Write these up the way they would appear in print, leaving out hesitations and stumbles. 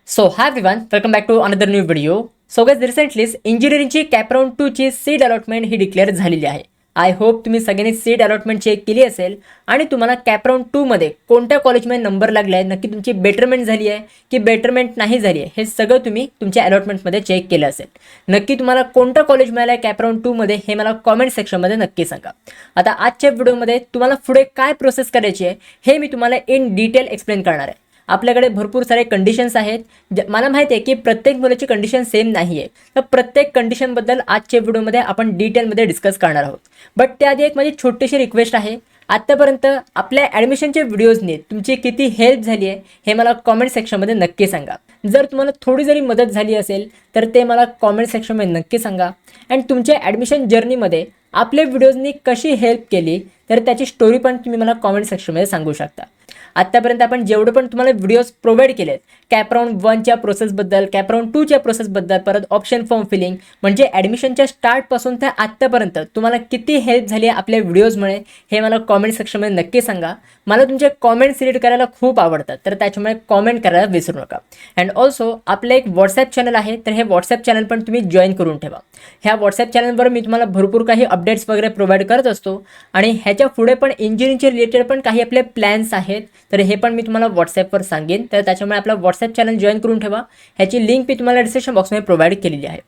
So hi everyone, welcome back to another new video. So guys, रिसेंटलीच इंजिनिअरिंगची CAP round 2 ची seat allotment ही declare झालेली आहे. आय होप तुम्ही सगळ्यांनी सीट अलॉटमेंट चेक केली असेल आणि तुम्हाला कॅपराउंड 2 मध्ये कोणत्या कॉलेजमध्ये नंबर लागला आहे, नक्की तुमची बेटरमेंट झाली आहे की बेटरमेंट नाही झाली आहे, हे सगळं तुम्ही तुमच्या अलॉटमेंटमध्ये चेक केलं असेल. नक्की तुम्हाला कोणतं कॉलेज मिळालं आहे कॅपराउंड 2 मध्ये हे मला कॉमेंट सेक्शनमध्ये नक्की सांगा. आता आजच्या व्हिडिओमध्ये तुम्हाला पुढे काय प्रोसेस करायची आहे हे मी तुम्हाला इन डिटेल एक्सप्लेन करणार आहे. आपल्याकडे भरपूर सारे कंडिशन्स आहेत. मला माहिती आहे की प्रत्येक मुलाची कंडिशन सेम नाही आहे, तर प्रत्येक कंडिशनबद्दल आजच्या व्हिडिओमध्ये आपण डिटेलमध्ये डिस्कस करणार आहोत. बट त्याआधी एक माझी छोटीशी रिक्वेस्ट आहे. आत्तापर्यंत आपल्या ॲडमिशनच्या व्हिडिओजने तुमची किती हेल्प झाली आहे हे मला कॉमेंट सेक्शनमध्ये नक्की सांगा. जर तुम्हाला थोडी जरी मदत झाली असेल तर ते मला कॉमेंट सेक्शनमध्ये नक्की सांगा. अँड तुमच्या ॲडमिशन जर्नीमध्ये आपल्या व्हिडिओजनी कशी हेल्प केली तर त्याची स्टोरी पण तुम्ही मला कॉमेंट सेक्शनमध्ये सांगू शकता. आत्तापर्यंत आपण जेवढे पण तुम्हाला व्हिडिओज प्रोव्हाइड केलेत कॅपराउंड 1च्या प्रोसेसबद्दल, कॅपराउंड 2च्या प्रोसेसबद्दल, परत ऑप्शन फॉर्म फिलिंग, म्हणजे ॲडमिशनच्या स्टार्टपासून ते आत्तापर्यंत तुम्हाला किती हेल्प झाली आहे आपल्या व्हिडिओजमुळे हे मला कॉमेंट सेक्शनमध्ये नक्की सांगा. मला तुमचे कॉमेंट्स रीड करायला खूप आवडतात, तर त्याच्यामुळे कॉमेंट करायला विसरू नका. अँड ऑल्सो आपलं एक व्हॉट्सॲप चॅनल आहे, तर हे व्हॉट्सॲप चॅनल पण तुम्ही जॉईन करून ठेवा. ह्या व्हॉट्सॲप चॅनलवर मी तुम्हाला भरपूर काही अपडेट्स वगैरे प्रोव्हाइड करत असतो आणि ह्याच्या पुढे पण इंजिनिअरिंगचे रिलेटेड पण काही आपले प्लॅन्स आहेत, तर हे पण मी तुम्हाला व्हॉट्सॲपवर सांगेन. तर त्याच्यामुळे आपला व्हॉट्सॲप चॅनल जॉईन करून ठेवा. ह्याची लिंक मी तुम्हाला डिस्क्रिप्शन बॉक्समध्ये प्रोव्हाइड केलेली आहे.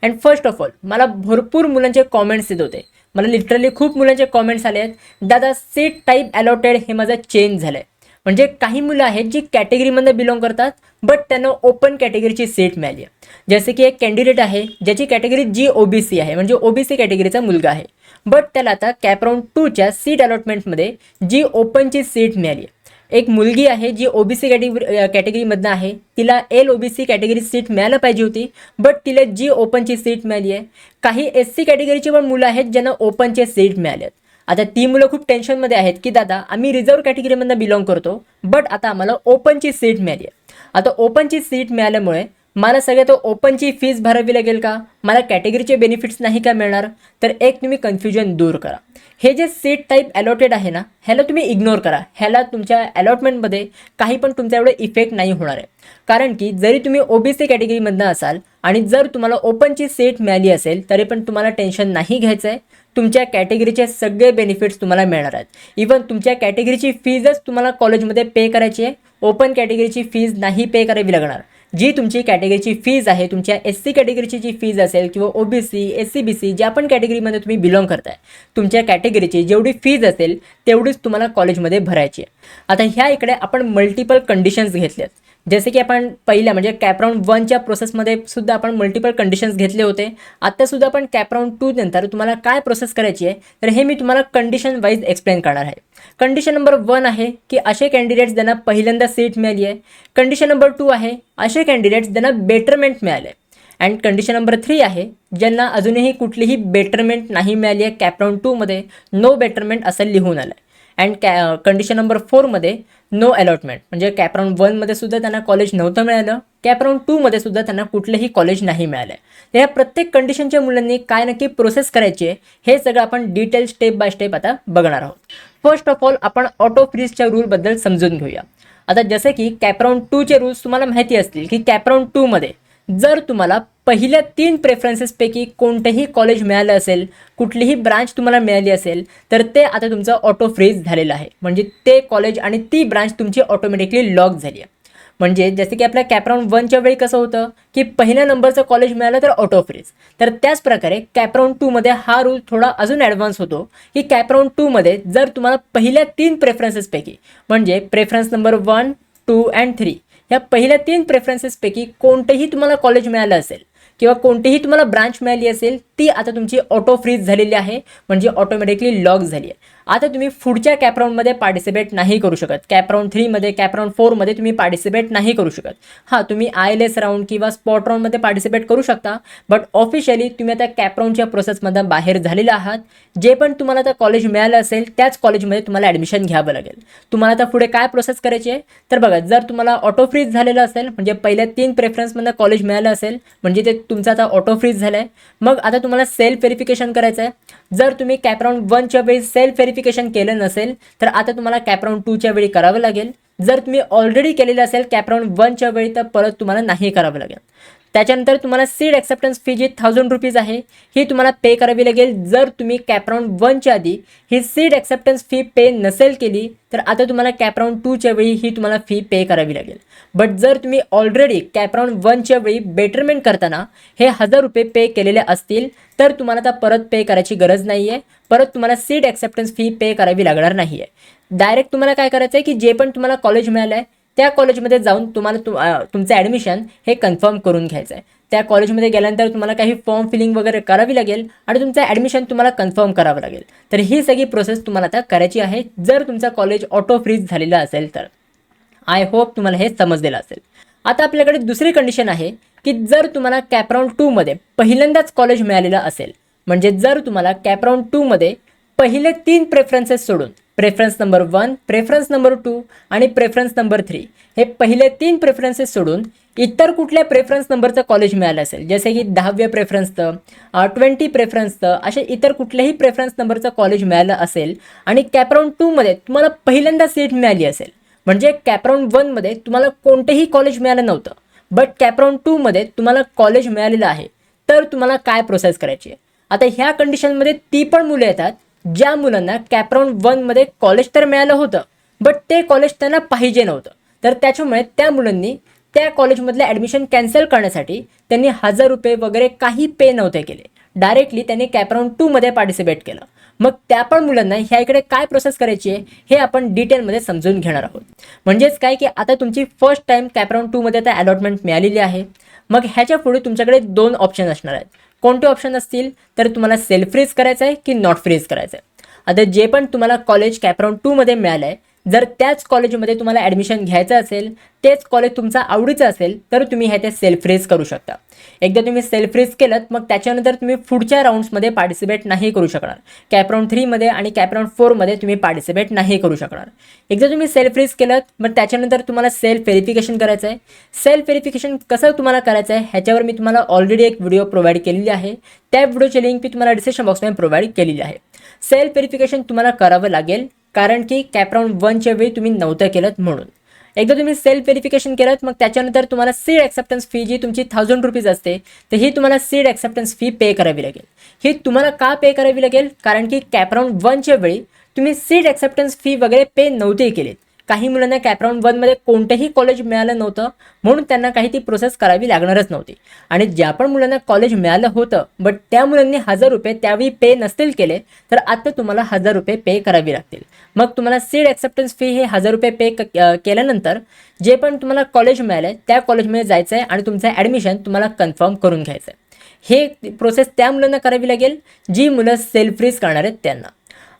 अँड फर्स्ट ऑफ ऑल मला भरपूर मुलांचे कॉमेंट्स येत होते. मला लिटरली खूप मुलांचे कॉमेंट्स आले आहेत, दादा सीट टाईप अलॉटेड हे माझं चेंज झालं आहे. म्हणजे काही मुलं आहेत जी कॅटेगरीमध्ये बिलॉंग करतात बट त्यांना ओपन कॅटेगरीची सीट मिळाली आहे. जसे की एक कॅन्डिडेट आहे ज्याची कॅटेगरी जी OBC आहे, म्हणजे OBC कॅटेगरीचा मुलगा आहे, बट त्याला आता कॅपराउंड 2च्या सीट अलॉटमेंटमध्ये जी ओपनची सीट मिळाली आहे. एक मुलगी आहे जी OBC कॅटेगरीमधनं आहे, तिला LOBC कॅटेगरी सीट मिळायला पाहिजे होती बट तिला जी ओपनची सीट मिळाली आहे. काही SC कॅटेगरीची पण मुलं आहेत ज्यांना ओपनचे सीट मिळाले आहेत. आता ती मुलं खूप टेन्शनमध्ये आहेत की दादा आम्ही रिझर्व कॅटेगरीमधनं बिलॉंग करतो बट आता आम्हाला ओपनची सीट मिळाली आहे. आता ओपनची सीट मिळाल्यामुळे मला सगळ्यात ओपनची फीस भरावी लागेल का, मला कॅटेगरीचे बेनिफिट्स नाही का मिळणार, तर एक तुम्ही कन्फ्युजन दूर करा. हे जे सीट टाईप अलॉटेड आहे ना, ह्याला तुम्ही इग्नोर करा. ह्याला तुमच्या अलॉटमेंटमध्ये काही पण तुमच्या एवढे इफेक्ट नाही होणार आहे. कारण की जरी तुम्ही OBC कॅटेगरीमधनं असाल आणि जर तुम्हाला ओपनची सीट मिळाली असेल तरी पण तुम्हाला टेन्शन नाही घ्यायचं आहे. तुमच्या कॅटेगरीचे सगळे बेनिफिट्स तुम्हाला मिळणार आहेत. इवन तुमच्या कॅटेगरीची फीजच तुम्हाला कॉलेजमध्ये पे करायची आहे. ओपन कॅटेगरीची फीज नाही पे करावी लागणार. जी तुमची कॅटेगरीची फीज आहे, तुमच्या SC कॅटेगरीची जी फीज असेल किंवा OBC, SC, BC ज्या पण कॅटेगरीमध्ये तुम्ही बिलॉंग करताय, तुमच्या कॅटेगरीची जेवढी फीज असेल तेवढीच तुम्हाला कॉलेजमध्ये भरायची आहे. आता ह्या इकडे आपण मल्टिपल कंडिशन्स घेतल्यात. जसे की आपण पहिल्या म्हणजे कॅपराउंड 1च्या प्रोसेसमध्ये सुद्धा आपण मल्टिपल कंडिशन्स घेतले होते. आत्तासुद्धा आपण कॅपराउंड 2 नंतर तुम्हाला काय प्रोसेस करायची आहे तर हे मी तुम्हाला कंडिशन वाईज एक्सप्लेन करणार आहे. कंडिशन नंबर 1 आहे की असे कॅन्डिडेट्स ज्यांना पहिल्यांदा सीट मिळाली आहे. कंडिशन नंबर 2 आहे असे कॅन्डिडेट्स ज्यांना बेटरमेंट मिळाले. अँड कंडिशन नंबर 3 आहे ज्यांना अजूनही कुठलीही बेटरमेंट नाही मिळाली आहे. कॅपराउंड 2 मध्ये नो बेटरमेंट असं लिहून आलं आहे. अँड कंडिशन नंबर 4 मध्ये नो अलॉटमेंट, म्हणजे कॅपराउंड 1 मध्ये सुद्धा त्यांना कॉलेज नव्हतं मिळालं, कॅपराउंड 2 मध्ये सुद्धा त्यांना कुठलंही कॉलेज नाही मिळालं. तर या प्रत्येक कंडिशनच्या मुलांनी काय नक्की प्रोसेस करायची आहे हे सगळं आपण डिटेल स्टेप बाय स्टेप आता बघणार आहोत. फर्स्ट ऑफ ऑल आपण ऑटो फ्रीजच्या रूलबद्दल समजून घेऊया. आता जसे की कॅपराउंड 2चे रूल्स तुम्हाला माहिती असतील की कॅपराउंड 2 मध्ये जर तुम्हाला पहिल्या 3 प्रेफरन्सेसपैकी कोणतंही कॉलेज मिळालं असेल, कुठलीही ब्रांच तुम्हाला मिळाली असेल तर ते आता तुमचं ऑटो फ्रीज झालेलं आहे. म्हणजे ते कॉलेज आणि ती ब्रांच तुमची ऑटोमॅटिकली लॉक झाली आहे. म्हणजे जसे की आपल्या कॅपराउंड 1च्या वेळी कसं होतं की पहिल्या नंबरचं कॉलेज मिळालं तर ऑटो फ्रीज, तर त्याच प्रकारे कॅपराउंड 2 मध्ये हा रूल थोडा अजून ॲडव्हान्स होतो की कॅपराउंड 2 मध्ये जर तुम्हाला पहिल्या 3 प्रेफरन्सेसपैकी म्हणजे प्रेफरन्स नंबर 1, 2 अँड 3 या पहिल्या 3 प्रेफरन्सेसपैकी कोणतंही तुम्हाला कॉलेज मिळालं असेल किंवा कोणतीही तुम्हाला ब्रांच मिळाली असेल ती आता तुमची ऑटो फ्रीज झालेली आहे, म्हणजे ऑटोमॅटिकली लॉक झाली आहे. आता तुम्ही पुढच्या कॅपराउंडमध्ये पार्टिसिपेट नाही करू शकत. कॅपराउंड 3 मध्ये, कॅपराउंड 4 मध्ये तुम्ही पार्टिसिपेट नाही करू शकत. हां, तुम्ही ILS राऊंड किंवा स्पॉट राऊंडमध्ये पार्टिसिपेट करू शकता, बट ऑफिशियली तुम्ही आता कॅपराउंडच्या प्रोसेसमधून बाहेर झालेले आहात. जे पण तुम्हाला आता कॉलेज मिळालं असेल त्याच कॉलेजमध्ये तुम्हाला ॲडमिशन घ्यावं लागेल. तुम्हाला आता पुढे काय प्रोसेस करायची आहे तर बघा, जर तुम्हाला ऑटो फ्रीज झालेलं असेल म्हणजे पहिल्या 3 प्रेफरन्समधनं कॉलेज मिळालं असेल म्हणजे ते तुमचं आता ऑटो फ्रीज झालं आहे. मग आता तुम्हाला सेल्फ व्हेरिफिकेशन करायचं आहे. जर तुम्ही कॅपराउंड 1च्या वेळी सेल्फ व्हेरिफिकेशन केलं नसेल तर आता तुम्हाला कॅपराउंड 2च्या वेळी करावं लागेल. जर तुम्ही ऑलरेडी केलेलं असेल कॅपराऊंड 1च्या वेळी तर परत तुम्हाला नाही करावं लागेल. त्याच्यानंतर तुम्हाला सीड ॲक्सेप्टन्स फी जी ₹1000 आहे ही तुम्हाला पे करावी लागेल. जर तुम्ही कॅपराऊंड 1च्या आधी ही सीड ॲक्सेप्टन्स फी पे नसेल केली तर आता तुम्हाला कॅपराऊंड 2च्या वेळी ही तुम्हाला फी पे करावी लागेल. बट जर तुम्ही ऑलरेडी कॅपराऊंड 1च्या वेळी बेटरमेंट करताना हे ₹1000 पे केलेले असतील तर तुम्हाला आता परत पे करायची गरज नाही आहे. परत तुम्हाला सीड ॲक्सेप्टन्स फी पे करावी लागणार नाही आहे. डायरेक्ट तुम्हाला काय करायचं आहे की जे पण तुम्हाला कॉलेज मिळालं आहे त्या कॉलेजमध्ये जाऊन तुम्हाला तुमचं ॲडमिशन हे कन्फर्म करून घ्यायचं आहे. त्या कॉलेजमध्ये गेल्यानंतर तुम्हाला काही फॉर्म फिलिंग वगैरे करावी लागेल आणि तुमचं ॲडमिशन तुम्हाला कन्फर्म करावं लागेल. तर ही सगळी प्रोसेस तुम्हाला आता करायची आहे जर तुमचा कॉलेज ऑटो फ्रीज झालेला असेल तर. आय होप तुम्हाला हे समजलेलं असेल. आता आपल्याकडे दुसरी कंडिशन आहे की जर तुम्हाला कॅपराऊंड 2मध्ये पहिल्यांदाच कॉलेज मिळालेलं असेल, म्हणजे जर तुम्हाला कॅपराऊंड 2मध्ये पहिले 3 प्रेफरन्सेस सोडून प्रेफरन्स नंबर 1, प्रेफरन्स नंबर 2 आणि प्रेफरन्स नंबर 3 हे पहिले 3 प्रेफरन्सेस सोडून इतर कुठल्या प्रेफरन्स नंबरचं कॉलेज मिळालं असेल, जसे की 10व्या प्रेफरन्सचं, 20 प्रेफरन्सचं, असे इतर कुठल्याही प्रेफरन्स नंबरचं कॉलेज मिळालं असेल आणि कॅपराऊंड 2मध्ये तुम्हाला पहिल्यांदा सीट मिळाली असेल, म्हणजे कॅपराऊंड 1मध्ये तुम्हाला कोणतेही कॉलेज मिळालं नव्हतं बट कॅपराऊंड 2मध्ये तुम्हाला कॉलेज मिळालेलं आहे, तर तुम्हाला काय प्रोसेस करायची आहे. आता ह्या कंडिशनमध्ये ती पण मुलं येतात ज्या मुलांना कॅपराऊंड 1मध्ये कॉलेज तर मिळालं होतं बट ते कॉलेज त्यांना पाहिजे नव्हतं. तर त्याच्यामुळे त्या मुलांनी त्या कॉलेजमधलं ॲडमिशन कॅन्सल करण्यासाठी त्यांनी ₹1000 वगैरे काही पे नव्हते केले. डायरेक्टली त्यांनी कॅपराऊंड 2मध्ये पार्टिसिपेट केलं. मग त्या पण मुलांना ह्या इकडे काय प्रोसेस करायची आहे हे आपण डिटेलमध्ये समजून घेणार आहोत. म्हणजेच काय की आता तुमची फर्स्ट टाईम कॅपराऊंड 2मध्ये आता अलॉटमेंट मिळालेली आहे. मग ह्याच्या पुढे तुमच्याकडे 2 ऑप्शन असणार आहेत. कोणते ऑप्शन असतील तर तुम्हाला सेल्फ फ्रीज करायचं आहे की नॉट फ्रीज करायचं आहे. आता जे पण तुम्हाला कॉलेज कॅपराऊंड 2मध्ये मिळालं आहे, जर त्याच कॉलेजमध्ये तुम्हाला ॲडमिशन घ्यायचं असेल, तेच कॉलेज तुमचं आवडीचं असेल तर तुम्ही ह्याचे सेल्फ फ्रीज करू शकता. एकदा तुम्ही सेल्फ फ्रीज केलं मग त्याच्यानंतर तुम्ही पुढच्या राऊंड्समध्ये पार्टिसिपेट नाही करू शकणार. कॅपराऊंड 3मध्ये आणि कॅपराऊंड 4मध्ये तुम्ही पार्टिसिपेट नाही करू शकणार. एकदा तुम्ही सेल्फ फ्रीज केलं मग त्याच्यानंतर तुम्हाला सेल्फ व्हेरिफिकेशन करायचं आहे. सेल्फ व्हेरिफिकेशन कसं तुम्हाला करायचं आहे ह्याच्यावर मी तुम्हाला ऑलरेडी एक व्हिडिओ प्रोव्हाइड केलेली आहे. त्या व्हिडिओची लिंक मी तुम्हाला डिस्क्रिप्शन बॉक्समध्ये प्रोव्हाइड केलेली आहे. सेल्फ व्हेरिफिकेशन तुम्हाला करावं लागेल कारण की कॅपराऊंड 1च्या वेळी तुम्ही नव्हतं केलं म्हणून. एकदा तुम्ही सेल्फ व्हेरिफिकेशन केलं मग त्याच्यानंतर तुम्हाला सीड ॲक्सेप्टन्स फी जी तुमची ₹1000 असते तर ही तुम्हाला सीड ॲक्सेप्टन्स फी पे करावी लागेल. ही तुम्हाला का पे करावी लागेल कारण की कॅपराऊंड 1च्या वेळी तुम्ही सीड ॲक्सेप्टन्स फी वगैरे पे नव्हते केलेत. काही मुलांना कॅपराऊंड 1मध्ये कोणतेही कॉलेज मिळालं नव्हतं म्हणून त्यांना काही ती प्रोसेस करावी लागणारच नव्हती. आणि ज्या पण मुलांना कॉलेज मिळालं होतं बट त्या मुलांनी ₹1000 त्यावेळी पे नसतील केले तर आता तुम्हाला ₹1000 पे करावी लागतील. मग तुम्हाला सीड ॲक्सेप्टन्स फी हे ₹1000 पे केल्यानंतर जे पण तुम्हाला कॉलेज मिळालं आहे त्या कॉलेजमध्ये जायचं आहे आणि तुमचं ॲडमिशन तुम्हाला कन्फर्म करून घ्यायचं आहे. हे प्रोसेस त्या मुलांना करावी लागेल जी मुलं सेल्फ फ्रीज करणार आहेत त्यांना.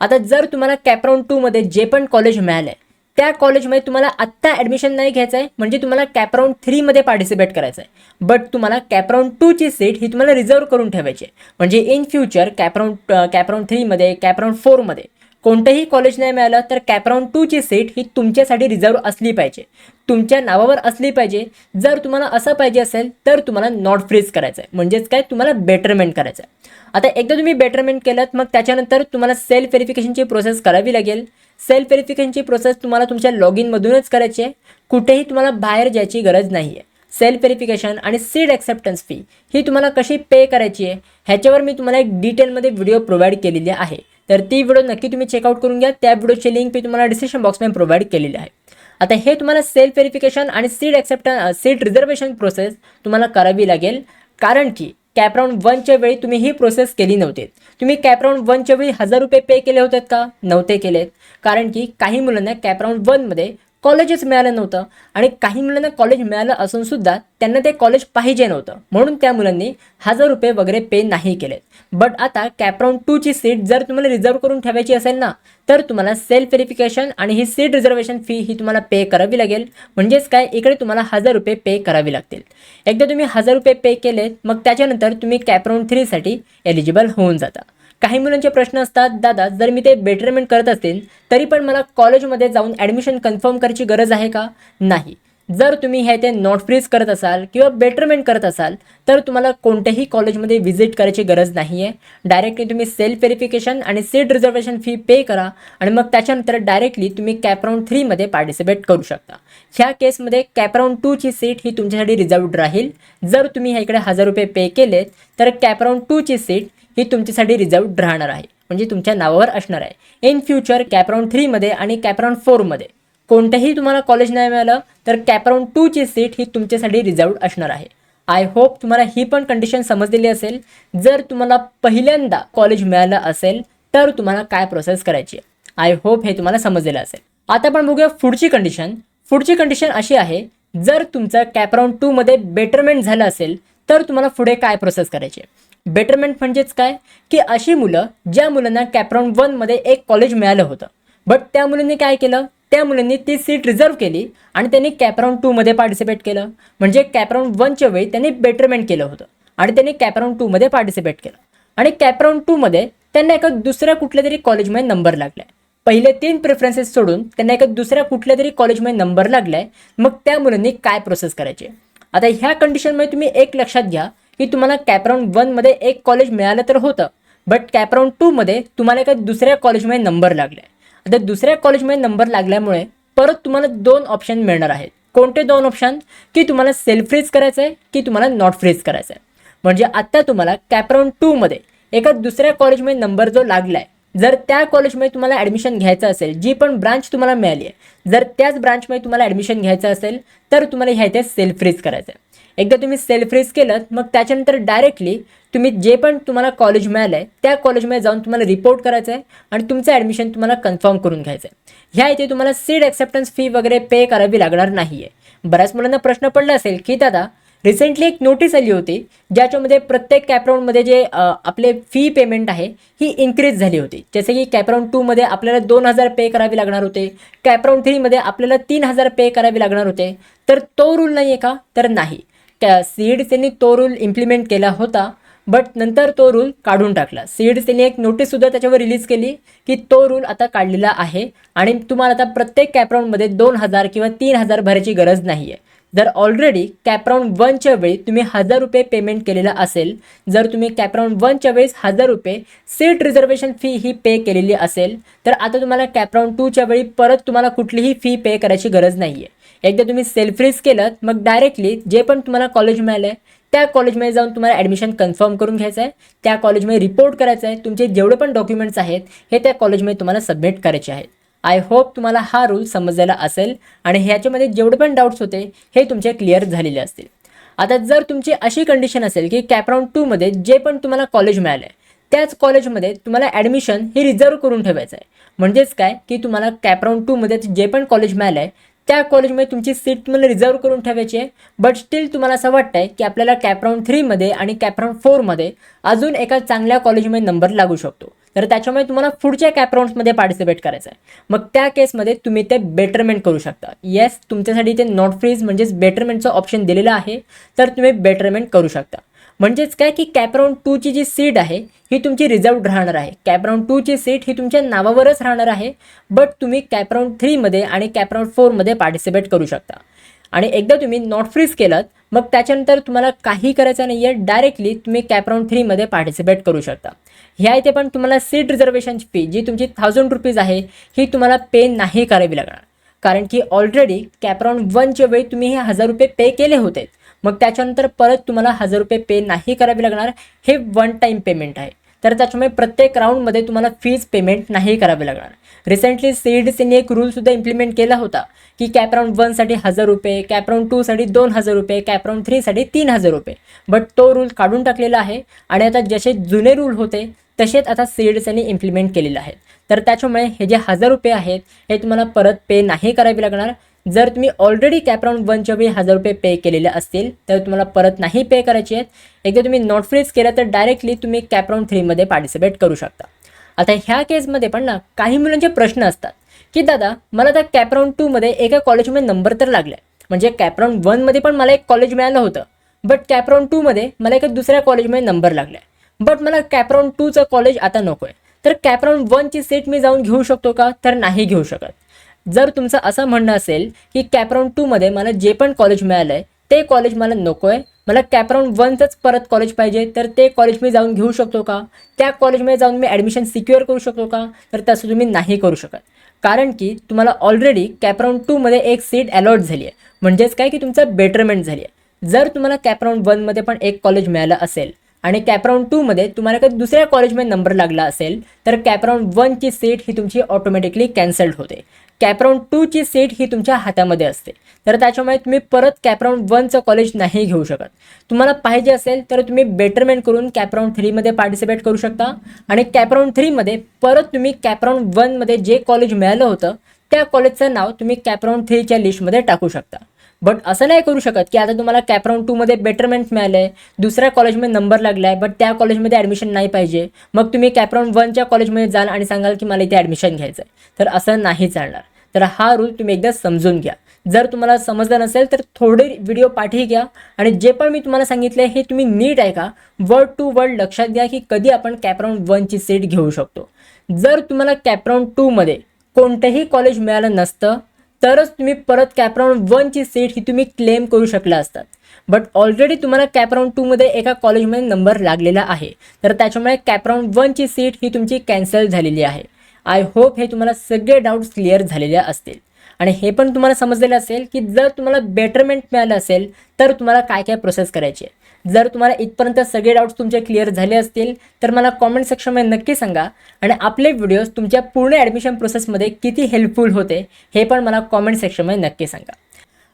आता जर तुम्हाला कॅपराऊंड 2मध्ये जे पण कॉलेज मिळालं आहे त्या कॉलेजमध्ये तुम्हाला आत्ता ॲडमिशन नाही घ्यायचं आहे, म्हणजे तुम्हाला कॅपराऊंड 3मध्ये पार्टिसिपेट करायचं आहे बट तुम्हाला कॅपराऊंड 2ची सीट ही तुम्हाला रिझर्व करून ठेवायची आहे. म्हणजे इन फ्युचर कॅपराऊंड 3मध्ये कॅपराऊंड 4मध्ये कोणतंही कॉलेज नाही मिळालं तर कॅपराऊंड 2ची सीट ही तुमच्यासाठी रिझर्व असली पाहिजे, तुमच्या नावावर असली पाहिजे. जर तुम्हाला असं पाहिजे असेल तर तुम्हाला नॉट फ्रीज करायचं आहे, म्हणजेच काय तुम्हाला बेटरमेंट करायचं आहे. आता एकदा तुम्ही बेटरमेंट केलं मग त्याच्यानंतर तुम्हाला सेल्फ व्हेरिफिकेशनची प्रोसेस करावी लागेल. सेल्फ व्हेरिफिकेशनची प्रोसेस तुम्हाला तुमच्या लॉग इनमधूनच करायची आहे, कुठेही तुम्हाला बाहेर जायची गरज नाही आहे. सेल्फ व्हेरिफिकेशन आणि सीड ॲक्सेप्टन्स फी ही तुम्हाला कशी पे करायची आहे ह्याच्यावर मी तुम्हाला एक डिटेलमध्ये व्हिडिओ प्रोव्हाइड केलेली आहे. तर ती व्हिडिओ नक्की तुम्ही चेकआउट करून घ्या. त्या व्हिडिओची लिंक मी तुम्हाला डिस्क्रिप्शन बॉक्समध्ये प्रोव्हाइड केलेली आहे. आता हे तुम्हाला सेल्फ व्हेरिफिकेशन आणि सीट रिझर्वेशन प्रोसेस तुम्हाला करावी लागेल कारण की कॅपराऊंड 1च्या वेळी तुम्ही ही प्रोसेस केली नव्हती. तुम्ही कॅपराऊंड 1च्या वेळी ₹1000 पे केले होते का? नव्हते केलेत. कारण की काही मुलांना कॅपराऊंड 1मध्ये कॉलेजच मिळालं नव्हतं आणि काही मुलांना कॉलेज मिळालं असून सुद्धा त्यांना ते कॉलेज पाहिजे नव्हतं म्हणून त्या मुलांनी ₹1000 वगैरे पे नाही केलेत. बट आता कॅपराऊंड 2ची सीट जर तुम्हाला रिझर्व करून ठेवायची असेल ना तर तुम्हाला सेल्फ व्हेरिफिकेशन आणि ही सीट रिझर्वेशन फी ही तुम्हाला पे करावी लागेल. म्हणजेच काय इकडे तुम्हाला ₹1000 पे करावी लागतील. एकदा तुम्ही ₹1000 पे केलेत मग त्याच्यानंतर तुम्ही कॅपराऊंड 3साठी एलिजिबल होऊन जाता. काही मुलांचे प्रश्न असतात, दादा जर मी ते बेटरमेंट करत असेल तरी पण मला कॉलेजमध्ये जाऊन ॲडमिशन कन्फर्म करायची गरज आहे का? नाही. जर तुम्ही हे ते नॉट फ्रीज करत असाल किंवा बेटरमेंट करत असाल तर तुम्हाला कोणत्याही कॉलेजमध्ये व्हिजिट करायची गरज नाही आहे. डायरेक्टली तुम्ही सेल्फ व्हेरिफिकेशन आणि सीट रिझर्वेशन फी पे करा आणि मग त्याच्यानंतर डायरेक्टली तुम्ही कॅपराऊंड 3मध्ये पार्टिसिपेट करू शकता. ह्या केसमध्ये कॅपराऊंड 2ची सीट ही तुमच्यासाठी रिझर्वड राहील. जर तुम्ही ह्या इकडे 1000 रुपये पे केलेत तर कॅपराऊंड 2ची सीट ही तुमच्यासाठी रिझर्वड राहणार आहे, म्हणजे तुमच्या नावावर असणार आहे. इन फ्युचर कॅपराऊंड 3मध्ये आणि कॅपराऊंड 4मध्ये कोणतंही तुम्हाला कॉलेज नाही मिळालं तर कॅपराऊंड 2ची सीट ही तुमच्यासाठी रिझर्वड असणार आहे. आय होप तुम्हाला ही पण कंडिशन समजलेली असेल. जर तुम्हाला पहिल्यांदा कॉलेज मिळालं असेल तर तुम्हाला काय प्रोसेस करायची आहे. आय होप हे तुम्हाला समजलेलं असेल. आता आपण बघूया पुढची कंडिशन. पुढची कंडिशन अशी आहे, जर तुमचं कॅपराऊंड 2मध्ये बेटरमेंट झालं असेल तर तुम्हाला पुढे काय प्रोसेस करायची आहे. बेटरमेंट म्हणजेच काय की अशी मुलं ज्या मुलांना कॅपराऊंड 1मध्ये एक कॉलेज मिळालं होतं, बट त्या मुलांनी काय केलं, त्या मुलांनी ती सीट रिझर्व केली आणि त्यांनी कॅपराऊंड 2मध्ये पार्टिसिपेट केलं. म्हणजे कॅपराऊंड 1च्या वेळी त्यांनी बेटरमेंट केलं होतं आणि त्यांनी कॅपराऊंड 2मध्ये पार्टिसिपेट केलं आणि कॅपराऊंड 2मध्ये त्यांना एका दुसऱ्या कुठल्या तरी कॉलेजमध्ये नंबर लागलाय. पहिले 3 प्रेफरन्सेस सोडून त्यांना एका दुसऱ्या कुठल्या तरी कॉलेजमध्ये नंबर लागलाय. मग त्या मुलांनी काय प्रोसेस करायची. आता ह्या कंडिशनमध्ये तुम्ही एक लक्षात घ्या की तुम्हाला कॅपराऊंड 1मध्ये एक कॉलेज मिळालं तर होतं, बट कॅपराऊंड 2मध्ये तुम्हाला एका दुसऱ्या कॉलेजमध्ये नंबर लागलाय. आता दुसऱ्या कॉलेजमध्ये नंबर लागल्यामुळे परत तुम्हाला 2 ऑप्शन मिळणार आहेत. कोणते 2 ऑप्शन की तुम्हाला सेल्फ फ्रीज करायचं आहे की तुम्हाला नॉट फ्रीज करायचं आहे. म्हणजे आता तुम्हाला कॅपराऊंड 2मध्ये एका दुसऱ्या कॉलेजमध्ये नंबर जो लागलाय, जर त्या कॉलेजमध्ये तुम्हाला ॲडमिशन घ्यायचं असेल, जी पण ब्रांच तुम्हाला मिळाली आहे, जर त्याच ब्रांचमध्ये तुम्हाला ॲडमिशन घ्यायचं असेल तर तुम्हाला ह्या इथे सेल्फ फ्रीज करायचं आहे. एकदा तुम्ही सेल्फ फ्रीज केलं मग त्याच्यानंतर डायरेक्टली तुम्ही जे पण तुम्हाला कॉलेज मिळालं आहे त्या कॉलेजमध्ये जाऊन तुम्हाला रिपोर्ट करायचं आहे आणि तुमचं ॲडमिशन तुम्हाला कन्फर्म करून घ्यायचं आहे. ह्या इथे तुम्हाला सीट ॲक्सेप्टन्स फी वगैरे पे करावी लागणार नाही आहे. बऱ्याच मुलांना प्रश्न पडला असेल की दादा रिसेंटली एक नोटीस आली होती ज्याच्यामध्ये प्रत्येक कॅपराऊंडमध्ये जे आपले फी पेमेंट आहे ही इन्क्रीज झाली होती. जसे की कॅपराऊंड 2मध्ये आपल्याला 2000 पे करावे लागणार होते, कॅपराऊंड 3मध्ये आपल्याला 3000 पे करावे लागणार होते. तर तो रूल नाही आहे का, तर नाही. सीड्स त्यांनी तो रूल इम्प्लिमेंट केला होता, बट नंतर तो रूल काढून टाकला. सीड्स त्यांनी एक नोटीससुद्धा त्याच्यावर रिलीज केली की तो रूल आता काढलेला आहे आणि तुम्हाला आता प्रत्येक कॅपराऊंडमध्ये 2000 किंवा 3000 भरायची गरज नाही आहे. जर ऑलरेडी कॅपराऊंड 1च्या वेळी तुम्ही 1000 रुपये पेमेंट केलेलं असेल, जर तुम्ही कॅपराऊंड 1च्या वेळेस 1000 रुपये सीट रिझर्वेशन फी ही पे केलेली असेल तर आता तुम्हाला कॅपराऊंड 2च्या वेळी परत तुम्हाला कुठलीही फी पे करायची गरज नाही आहे. एकदा तुम्ही सेल्फ फ्रीज केलं मग डायरेक्टली जे पण तुम्हाला कॉलेज मिळालं आहे त्या कॉलेजमध्ये जाऊन तुम्हाला ॲडमिशन कन्फर्म करून घ्यायचं आहे, त्या कॉलेजमध्ये रिपोर्ट करायचं आहे, तुमचे जेवढे पण डॉक्युमेंट्स आहेत हे त्या कॉलेजमध्ये तुम्हाला सबमिट करायचे आहेत. आय होप तुम्हाला हा रूल समजलेला असेल आणि ह्याच्यामध्ये जेवढे पण डाऊट्स होते हे तुमचे क्लिअर झालेले असतील. आता जर तुमची अशी कंडिशन असेल की कॅपराऊंड 2मध्ये जे पण तुम्हाला कॉलेज मिळालं आहे त्याच कॉलेजमध्ये तुम्हाला ॲडमिशन हे रिझर्व करून ठेवायचं आहे. म्हणजेच काय की तुम्हाला कॅपराऊंड 2मध्ये जे पण कॉलेज मिळालं आहे त्या कॉलेजमध्ये तुमची सीट तुम्हाला रिझर्व करून ठेवायची आहे, बट स्टील तुम्हाला असं वाटतं आहे की आपल्याला कॅपराऊंड 3मध्ये आणि कॅपराऊंड 4मध्ये अजून एका चांगल्या कॉलेजमध्ये नंबर लागू शकतो. तर त्याच्यामुळे तुम्हाला पुढच्या कॅपराऊंड्समध्ये पार्टिसिपेट करायचं आहे. मग त्या केसमध्ये तुम्ही ते बेटरमेंट करू शकता. येस, तुमच्यासाठी ते नॉट फ्रीज म्हणजेच बेटरमेंटचं ऑप्शन दिलेलं आहे, तर तुम्ही बेटरमेंट करू शकता. म्हणजेच काय की कॅपराऊंड 2ची जी सीट आहे ही तुमची रिझर्वड राहणार आहे. कॅपराऊंड 2ची सीट ही तुमच्या नावावरच राहणार आहे, बट तुम्ही कॅपराऊंड 3मध्ये आणि कॅपराऊंड 4मध्ये पार्टिसिपेट करू शकता. आणि एकदा तुम्ही नॉट फ्रीज केलं मग त्याच्यानंतर तुम्हाला काही करायचं नाही आहे, डायरेक्टली तुम्ही कॅपराऊंड 3मध्ये पार्टिसिपेट करू शकता. ह्या इथे पण तुम्हाला सीट रिझर्वेशन फी जी तुमची 1000 रुपीज आहे ही तुम्हाला पे नाही करावी लागणार, कारण की ऑलरेडी कॅपराऊंड 1च्या वेळी तुम्ही हे 1000 रुपये पे केले होते. मग त्याच्यानंतर परत तुम्हाला 1000 रुपये पे नाही करावे लागणार. हे वन टाईम पेमेंट आहे, तर त्याच्यामुळे प्रत्येक राऊंडमध्ये तुम्हाला फीज पेमेंट नाही करावे लागणार. रिसेंटली सीईडीसीने एक रूलसुद्धा इम्प्लिमेंट केला होता की कॅपराऊंड 1साठी 1000 रुपये, कॅपराऊंड 2साठी 2000 रुपये, कॅपराऊंड 3साठी 3000 रुपये, बट तो रूल काढून टाकलेला आहे आणि आता जसे जुने रूल होते तसेच आता सीईडीसीने इम्प्लिमेंट केलेले आहेत. तर त्याच्यामुळे हे जे 1000 रुपये आहेत हे तुम्हाला परत पे नाही करावे लागणार. जर तुम्ही ऑलरेडी कॅपराऊंड 1च्या वेळी 1000 रुपये पे केलेले असतील तर तुम्हाला परत नाही पे करायचे आहेत. एकदा तुम्ही नॉट फ्रीज केलं तर डायरेक्टली तुम्ही कॅपराऊंड 3मध्ये पार्टिसिपेट करू शकता. आता ह्या केसमध्ये पण ना काही मुलांचे प्रश्न असतात की दादा मला आता कॅपराऊंड 2मध्ये एका कॉलेजमध्ये नंबर तर लागला आहे, म्हणजे कॅपराऊंड 1मध्ये पण मला एक कॉलेज मिळालं होतं, बट कॅपराऊंड 2मध्ये मला एका दुसऱ्या कॉलेजमध्ये नंबर लागला आहे, बट मला कॅपराऊंड 2चं कॉलेज आता नको आहे, तर कॅपराऊंड 1ची सीट मी जाऊन घेऊ शकतो का, तर नाही घेऊ शकत. जर तुमचं असं म्हणणं असेल की कॅपराऊंड 2मध्ये मला जे पण कॉलेज मिळालं आहे ते कॉलेज मला नको आहे, मला कॅपराऊंड 1चंच परत कॉलेज पाहिजे, तर ते कॉलेज मी जाऊन घेऊ शकतो का? त्या कॉलेजमध्ये जाऊन मी ॲडमिशन सिक्युअर करू शकतो का? तर तसं तुम्ही नाही करू शकत, कारण की तुम्हाला ऑलरेडी कॅपराऊंड 2मध्ये एक सीट अलॉट झाली आहे. म्हणजेच काय की तुमचं बेटरमेंट झाली आहे. जर तुम्हाला कॅपराऊंड 1मध्ये पण एक कॉलेज मिळालं असेल आणि कॅपराऊंड 2मध्ये तुम्हाला काही दुसऱ्या कॉलेजमध्ये नंबर लागला असेल, तर कॅपराऊंड 1ची सीट ही तुमची ऑटोमॅटिकली कॅन्सल्ड होते. कॅपराऊंड 2ची सीट ही तुमच्या हातामध्ये असते. तर त्याच्यामुळे तुम्ही परत कॅपराऊंड 1चं कॉलेज नाही घेऊ शकत. तुम्हाला पाहिजे असेल तर तुम्ही बेटरमेंट करून कॅपराऊंड 3मध्ये पार्टिसिपेट करू शकता आणि कॅपराऊंड 3मध्ये परत तुम्ही कॅपराऊंड 1मध्ये जे कॉलेज मिळालं होतं त्या कॉलेजचं नाव तुम्ही कॅपराऊंड 3च्या लिस्टमध्ये टाकू शकता. बट असं नाही करू शकत की आता तुम्हाला कॅपराऊंड 2मध्ये बेटरमेंट मिळालं आहे, दुसऱ्या कॉलेजमध्ये नंबर लागला आहे, बट त्या कॉलेजमध्ये ॲडमिशन नाही पाहिजे, मग तुम्ही कॅपराऊंड 1च्या कॉलेजमध्ये जाल आणि सांगाल की मला इथे ॲडमिशन घ्यायचं आहे. तर असं नाही चालणार. तर हा रूल तुम्ही एकदा समजून घ्या. जर तुम्हाला समजलं नसेल तर थोडे व्हिडिओ पाठी घ्या आणि जे पण मी तुम्हाला सांगितलं हे तुम्ही नीट ऐका, वर्ड टू वर्ड लक्षात घ्या की कधी आपण कॅपराऊंड 1ची सीट घेऊ शकतो. जर तुम्हाला कॅपराऊंड 2मध्ये कोणतंही कॉलेज मिळालं नसतं तरच तुम्ही परत कॅपराऊंड 1ची सीट ही तुम्ही क्लेम करू शकला असतात. बट ऑलरेडी तुम्हाला कॅपराऊंड 2मध्ये एका कॉलेजमध्ये नंबर लागलेला आहे, तर त्याच्यामुळे कॅपराऊंड 1ची सीट ही तुमची कॅन्सल झालेली आहे. आय होप हे तुम्हाला सगळे डाऊट्स क्लिअर झालेले असतील आणि हे पण तुम्हाला समजलेलं असेल की जर तुम्हाला बेटरमेंट मिळालं असेल तर तुम्हाला काय काय प्रोसेस करायची आहे. जर तुम्हाला इथपर्यंत सगळे डाऊट्स तुमचे क्लिअर झाले असतील तर मला कॉमेंट सेक्शनमध्ये नक्की सांगा आणि आपले व्हिडिओज तुमच्या पूर्ण ॲडमिशन प्रोसेसमध्ये किती हेल्पफुल होते हे पण मला कॉमेंट सेक्शनमध्ये नक्की सांगा.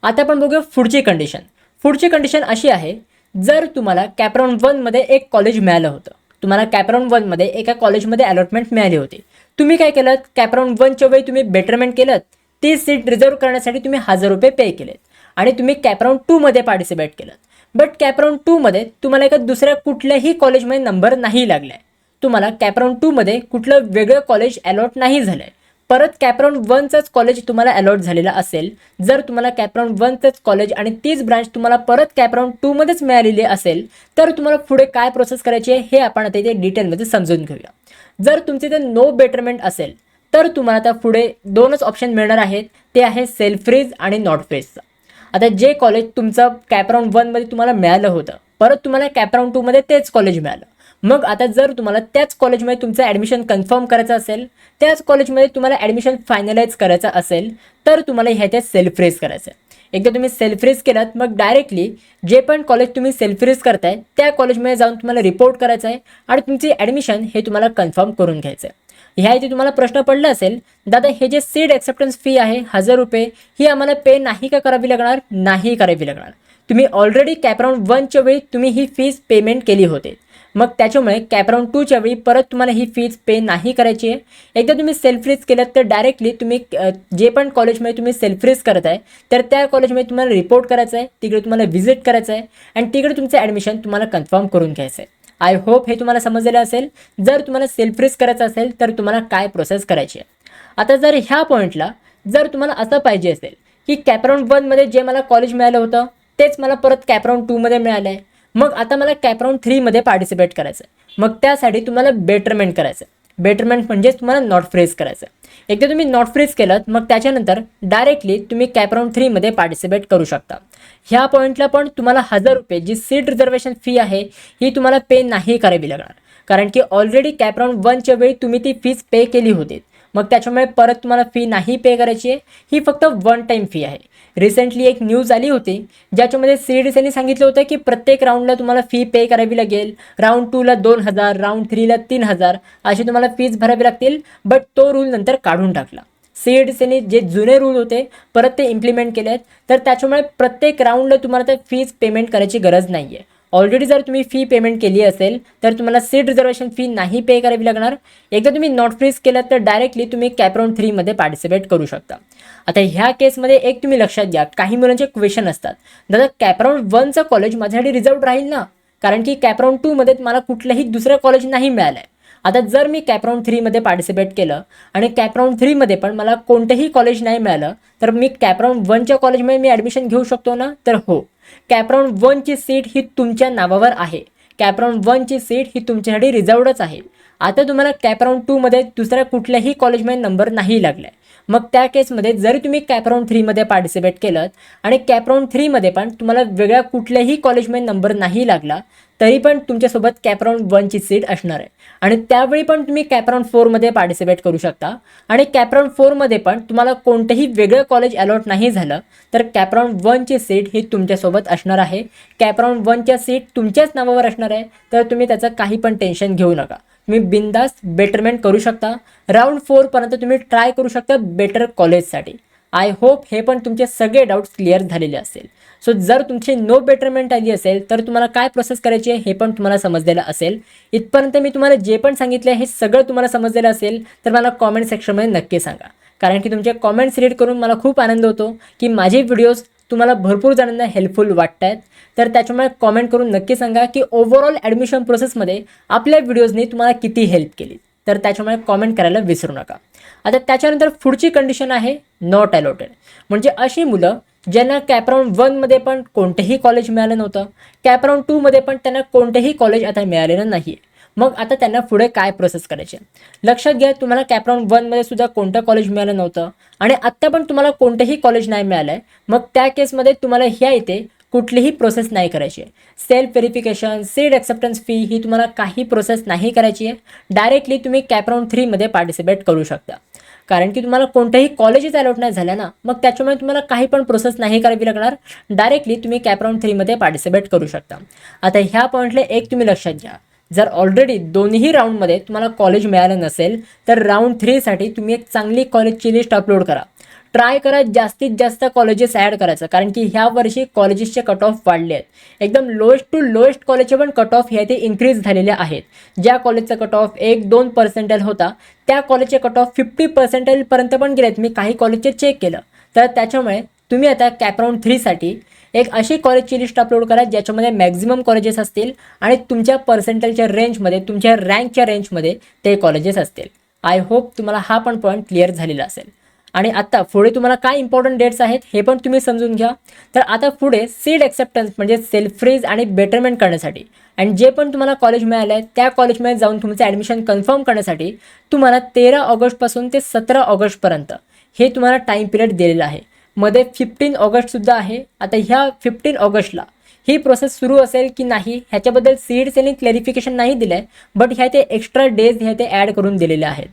आता आपण बघूया पुढची कंडिशन. पुढची कंडिशन अशी आहे, जर तुम्हाला कॅपराऊंड 1मध्ये एक कॉलेज मिळालं होतं, तुम्हाला कॅपराऊंड 1मध्ये एका कॉलेजमध्ये अलॉटमेंट मिळाली होती, तुम्ही काय केलं, कॅपराऊंड 1च्या वेळी तुम्ही बेटरमेंट केलं, ती सीट रिझर्व करण्यासाठी तुम्ही ₹1000 पे केलेत आणि तुम्ही कॅपराऊंड 2मध्ये पार्टिसिपेट केलं. बट कॅपराऊंड 2मध्ये तुम्हाला एका दुसऱ्या कुठल्याही कॉलेजमध्ये नंबर नाही लागला आहे, तुम्हाला कॅपराऊंड 2मध्ये कुठलं वेगळं कॉलेज अलॉट नाही झालं आहे, परत कॅपराऊंड 1चंच कॉलेज तुम्हाला अलॉट झालेलं असेल, जर तुम्हाला कॅपराऊंड 1चंच कॉलेज आणि तीच ब्रांच तुम्हाला परत कॅपराऊंड 2मध्येच मिळालेली असेल, तर तुम्हाला पुढे काय प्रोसेस करायची आहे हे आपण आता इथे डिटेलमध्ये समजून घेऊया. जर तुमचे इथे नो बेटरमेंट असेल तर तुम्हाला आता पुढे दोनच ऑप्शन मिळणार आहेत, ते आहे सेल्फ फ्रीज आणि नॉट फ्रीजचं. आता जे कॉलेज तुमचं कॅपराऊंड 1मध्ये तुम्हाला मिळालं होतं, परत तुम्हाला कॅपराऊंड 2मध्ये तेच कॉलेज मिळालं, मग आता जर तुम्हाला त्याच कॉलेजमध्ये तुमचं ॲडमिशन कन्फर्म करायचं असेल, त्याच कॉलेजमध्ये तुम्हाला ॲडमिशन फायनलाइज करायचं असेल, तर तुम्हाला ह्याच्यात सेल्फ फ्रीज करायचं आहे. एकदा तुम्ही सेल्फ फ्रीज केलात, मग डायरेक्टली जे पण कॉलेज तुम्ही सेल्फ फ्रीज करताय त्या कॉलेजमध्ये जाऊन तुम्हाला रिपोर्ट करायचं आहे आणि तुमची ॲडमिशन हे तुम्हाला कन्फर्म करून घ्यायचं आहे. ह्या इथे तुम्हाला प्रश्न पडला असेल, दादा हे जे सीट ॲक्सेप्टन्स फी आहे ₹1000 ही आम्हाला पे नाही का करावी लागणार? नाही करावी लागणार. तुम्ही ऑलरेडी कॅपराऊंड 1च्या वेळी तुम्ही ही फीज पेमेंट केली होते, मग त्याच्यामुळे कॅपराऊंड 2च्या वेळी परत तुम्हाला ही फीज पे नाही करायची आहे. एकदा तुम्ही सेल्फ फ्रीज केलं तर डायरेक्टली तुम्ही जे पण कॉलेजमध्ये तुम्ही सेल्फ फ्रीज करत आहे तर त्या कॉलेजमध्ये तुम्हाला रिपोर्ट करायचं आहे, तिकडे तुम्हाला व्हिजिट करायचं आहे आणि तिकडे तुमचं ॲडमिशन तुम्हाला कन्फर्म करून घ्यायचं आहे. आय होप हे तुम्हाला समजलेलं असेल. जर तुम्हाला सेल्फ फ्रीज करायचं असेल तर तुम्हाला काय प्रोसेस करायची आहे. आता जर ह्या पॉईंटला जर तुम्हाला असं पाहिजे असेल की कॅपराऊंड 1मध्ये जे मला कॉलेज मिळालं होतं तेच मला परत कॅपराऊंड 2मध्ये मिळालं आहे, मग आता मला कॅपराऊंड 3मध्ये पार्टिसिपेट करायचं आहे, मग त्यासाठी तुम्हाला बेटरमेंट करायचं आहे. बेटरमेंट म्हणजेच तुम्हाला नॉट फ्रीज करायचं आहे. एकदा तुम्ही नॉट फ्रीज केलं, मग त्याच्यानंतर डायरेक्टली तुम्ही कॅपराऊंड 3मध्ये पार्टिसिपेट करू शकता. ह्या पॉईंटला पण तुम्हाला ₹1000 जी सीट रिझर्वेशन फी आहे ही तुम्हाला पे नाही करावी लागणार, कारण की ऑलरेडी कॅपराऊंड 1च्या वेळी तुम्ही ती फीज पे केली होती, मग त्याच्यामुळे परत तुम्हाला फी नाही पे करायची आहे. ही फक्त वन टाईम फी आहे. रिसेंटली एक न्यूज आली होती ज्याच्यामध्ये CDCने सांगितलं होतं की प्रत्येक राऊंडला तुम्हाला फी पे करावी लागेल. राऊंड 2ला 2000, राऊंड 3ला 3000 अशी तुम्हाला फीज भरावी लागतील. बट तो रूल नंतर काढून टाकला. CDCने जे जुने रूल होते परत ते इम्प्लिमेंट केले आहेत, तर त्याच्यामुळे प्रत्येक राऊंडला तुम्हाला त्या फीज पेमेंट करायची गरज नाही आहे. ऑलरेडी जर तुम्ही फी पेमेंट केली असेल तर तुम्हाला सीट रिझर्वेशन फी नाही पे करावी लागणार. एकदा तुम्ही नॉट फ्रीज केलं तर डायरेक्टली तुम्ही कॅपराऊंड 3मध्ये पार्टिसिपेट करू शकता. आता ह्या केसमध्ये एक तुम्ही लक्षात घ्या, काही मुलांचे क्वेश्चन असतात, दादा कॅपराऊंड 1चं कॉलेज माझ्यासाठी रिझर्व राहील ना, कारण की कॅपराऊंड 2मध्ये मला कुठलंही दुसरं कॉलेज नाही मिळालं आहे. आता जर मी कॅपराऊंड 3मध्ये पार्टिसिपेट केलं आणि कॅपराऊंड 3मध्ये पण मला कोणतंही कॉलेज नाही मिळालं, तर मी कॅपराऊंड 1च्या कॉलेजमध्ये मी ॲडमिशन घेऊ शकतो ना? तर हो, कॅपराऊंड 1ची सीट ही तुमच्या नावावर आहे. कॅपराऊंड 1ची सीट ही तुमच्यासाठी रिझर्वडच आहे. आता तुम्हाला कॅपराऊंड 2 मध्ये दुसऱ्या कुठल्याही कॉलेजमध्ये नंबर नाही लागला आहे, मग त्या केसमध्ये जरी तुम्ही कॅपराऊंड 3 मध्ये पार्टिसिपेट केलं आणि कॅपराऊंड 3 मध्ये पण तुम्हाला वेगळ्या कुठल्याही कॉलेजमध्ये नंबर नाही लागला, तरी पण तुमच्यासोबत कॅपराऊंड 1 ची सीट असणार आहे आणि त्यावेळी पण तुम्ही कॅपराऊंड 4 मध्ये पार्टिसिपेट करू शकता आणि कॅपराऊंड 4 मध्ये पण तुम्हाला कोणतेही वेगळं कॉलेज अलॉट नाही झालं तर कॅपराऊंड 1 ची सीट ही तुमच्यासोबत असणार आहे. कॅपराऊंड 1 च्या सीट तुमच्याच नावावर असणार आहे, तर तुम्ही त्याचं काही पण टेन्शन घेऊ नका. तुम्ही बिंदास बेटरमेंट करू शकता. राऊंड 4 पर्यंत तुम्ही ट्राय करू शकता बेटर कॉलेजसाठी. आय होप हे पण तुमचे सगळे डाऊट्स क्लिअर झालेले असेल. सो जर तुमची नो बेटरमेंट आली असेल तर तुम्हाला काय प्रोसेस करायची आहे हे पण तुम्हाला समजलेलं असेल. इथपर्यंत मी तुम्हाला जे पण सांगितलं हे सगळं तुम्हाला समजलेलं असेल तर मला कॉमेंट सेक्शनमध्ये नक्की सांगा, कारण की तुमचे कॉमेंट्स रीड करून मला खूप आनंद होतो की माझे व्हिडिओज तुम्हाला भरपूर जणांना हेल्पफुल वाटत आहेत. तर त्याच्यामुळे कॉमेंट करून नक्की सांगा की ओव्हरऑल ॲडमिशन प्रोसेसमध्ये आपल्या व्हिडिओजनी तुम्हाला किती हेल्प केली. तर त्याच्यामुळे कॉमेंट करायला विसरू नका. आता त्याच्यानंतर पुढची कंडिशन आहे नॉट अलॉटेड, म्हणजे अशी मुलं ज्यांना कॅपराऊंड 1 मध्ये पण कोणतेही कॉलेज मिळालं नव्हतं, कॅपराऊंड 2 मध्ये पण त्यांना कोणतेही कॉलेज आता मिळालेलं नाही. मग आता त्यांना पुढे काय प्रोसेस करायची. लक्षात घ्या, तुम्हाला कॅपराऊंड 1 मध्ये सुद्धा कोणतं कॉलेज मिळालं नव्हतं आणि आत्ता पण तुम्हाला कोणतेही कॉलेज नाही मिळालं आहे, मग त्या केसमध्ये तुम्हाला ह्या इथे कुठलीही प्रोसेस नाही करायची आहे. Self verification, seat acceptance fee ही तुम्हाला काही प्रोसेस नाही करायची आहे. डायरेक्टली तुम्ही कॅपराऊंड 3 मध्ये पार्टिसिपेट करू शकता, कारण की तुम्हाला कोणत्याही कॉलेजेस अलॉट नाही झाल्या ना, मग त्याच्यामुळे तुम्हाला काही पण प्रोसेस नाही करावी लागणार. डायरेक्टली तुम्ही कॅपराऊंड 3 मध्ये पार्टिसिपेट करू शकता. आता ह्या पॉईंटला एक तुम्ही लक्षात घ्या, जर ऑलरेडी दोन्ही राऊंडमध्ये तुम्हाला कॉलेज मिळालं नसेल तर राऊंड 3 साठी तुम्ही एक चांगली कॉलेजची लिस्ट अपलोड करा. ट्राय करा जास्तीत जास्त कॉलेजेस ॲड करायचं, कारण की ह्या वर्षी कॉलेजेसचे कट ऑफ वाढले आहेत. एकदम लोएस्ट टू लोएस्ट कॉलेजचे पण कट ऑफ ह्या ते इन्क्रीज झालेले आहेत. ज्या कॉलेजचा कट ऑफ 1-2 पर्सेंटाईल होता त्या कॉलेजचे कट ऑफ 50 पर्सेंटाईलपर्यंत पण गेलेत. मी काही कॉलेजचे चेक केलं. तर त्याच्यामुळे तुम्ही आता कॅपराऊंड 3 साठी एक अशी कॉलेजची लिस्ट अपलोड करा ज्याच्यामध्ये मॅक्झिमम कॉलेजेस असतील आणि तुमच्या पर्सेंटाईलच्या रेंजमध्ये, तुमच्या रँकच्या रेंजमध्ये ते कॉलेजेस असतील. आय होप तुम्हाला हा पण पॉईंट क्लिअर झालेला असेल. आणि आता पुढे तुम्हाला काय इम्पॉर्टंट डेट्स आहेत हे पण तुम्ही समजून घ्या. तर आता पुढे सीट ॲक्सेप्टन्स म्हणजे सेल्फ फ्रीज आणि बेटरमेंट करण्यासाठी आणि जे पण तुम्हाला कॉलेज मिळालं आहे त्या कॉलेजमध्ये जाऊन तुमचं ॲडमिशन कन्फर्म करण्यासाठी तुम्हाला 13 ऑगस्टपासून ते 17 ऑगस्टपर्यंत हे तुम्हाला टाईम पिरियड दिलेला आहे. मध्ये 15 ऑगस्टसुद्धा आहे. आता ह्या 15 ऑगस्टला ही प्रोसेस सुरू असेल की नाही ह्याच्याबद्दल सीड्सनी क्लॅरिफिकेशन नाही दिलं आहे, बट ह्या ते एक्स्ट्रा डेज ह्या ते ॲड करून दिलेले आहेत.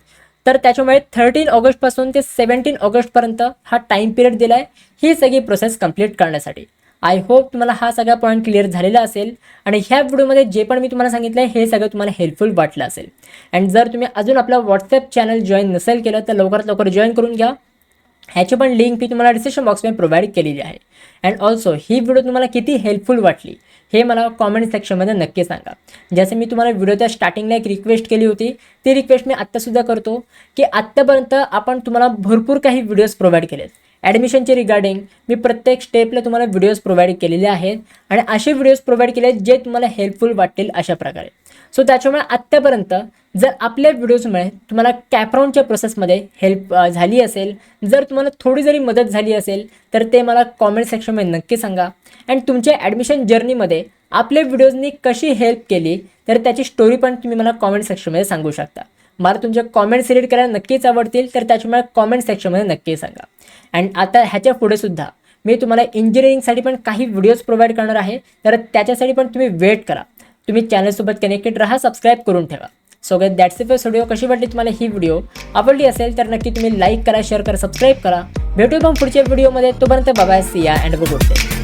तर त्याच्यामुळे 13 ऑगस्टपासून ते 17 ऑगस्टपर्यंत हा टाईम पिरियड दिला आहे ही सगळी प्रोसेस कंप्लीट करण्यासाठी. आय होप तुम्हाला हा सगळा पॉईंट क्लिअर झालेला असेल आणि ह्या व्हिडिओमध्ये जे पण मी तुम्हाला सांगितलं आहे हे सगळं तुम्हाला हेल्पफुल वाटलं असेल. अँड जर तुम्ही अजून आपला व्हॉट्सअप चॅनल जॉईन नसेल केलं तर लवकरात लवकर जॉईन करून घ्या. ह्याची पण लिंक मी तुम्हाला डिस्क्रिप्शन बॉक्समध्ये प्रोव्हाइड केलेली आहे. अँड ऑल्सो ही व्हिडिओ तुम्हाला किती हेल्पफुल वाटली हे मला कॉमेंट सेक्शनमध्ये नक्की सांगा. जसं मी तुम्हाला व्हिडिओच्या स्टार्टिंगला एक रिक्वेस्ट केली होती, ती रिक्वेस्ट मी आत्तासुद्धा करतो की आत्तापर्यंत आपण तुम्हाला भरपूर काही व्हिडिओज प्रोव्हाइड केलेत. ॲडमिशनचे रिगार्डिंग मी प्रत्येक स्टेपला तुम्हाला व्हिडिओज प्रोव्हाइड केलेले आहेत आणि असे व्हिडिओज प्रोव्हाइड केले आहेत जे तुम्हाला हेल्पफुल वाटतील अशा प्रकारे. सो त्याच्यामुळे आत्तापर्यंत जर आपल्या व्हिडिओजमुळे तुम्हाला कॅपराऊंडच्या प्रोसेसमध्ये हेल्प झाली असेल, जर तुम्हाला थोडी जरी मदत झाली असेल तर ते मला कॉमेंट सेक्शनमध्ये नक्की सांगा. अँड तुमच्या ॲडमिशन जर्नीमध्ये आपल्या व्हिडिओजनी कशी हेल्प केली तर त्याची स्टोरी पण तुम्ही मला कॉमेंट सेक्शनमध्ये सांगू शकता. मला तुमचे कॉमेंट्स रीड करायला नक्कीच आवडतील, तर त्याच्यामुळे कॉमेंट सेक्शनमध्ये नक्की सांगा. अँड आता ह्याच्या पुढे सुद्धा मी तुम्हाला इंजिनिअरिंगसाठी पण काही व्हिडिओज प्रोव्हाइड करणार आहे, तर त्याच्यासाठी पण तुम्ही वेट करा. तुम्ही चॅनलसोबत कनेक्टेड राहा, सबस्क्राईब करून ठेवा. So guys that's it for video. कशी वाटली तुम्हाला ही व्हिडिओ? आवडली असेल तर नक्की तुम्ही लाईक करा, शेअर करा, सबस्क्राईब करा. भेटू मग पुढच्या व्हिडिओमध्ये. तोपर्यंत बाय बाय, सी या अँड गुड डे.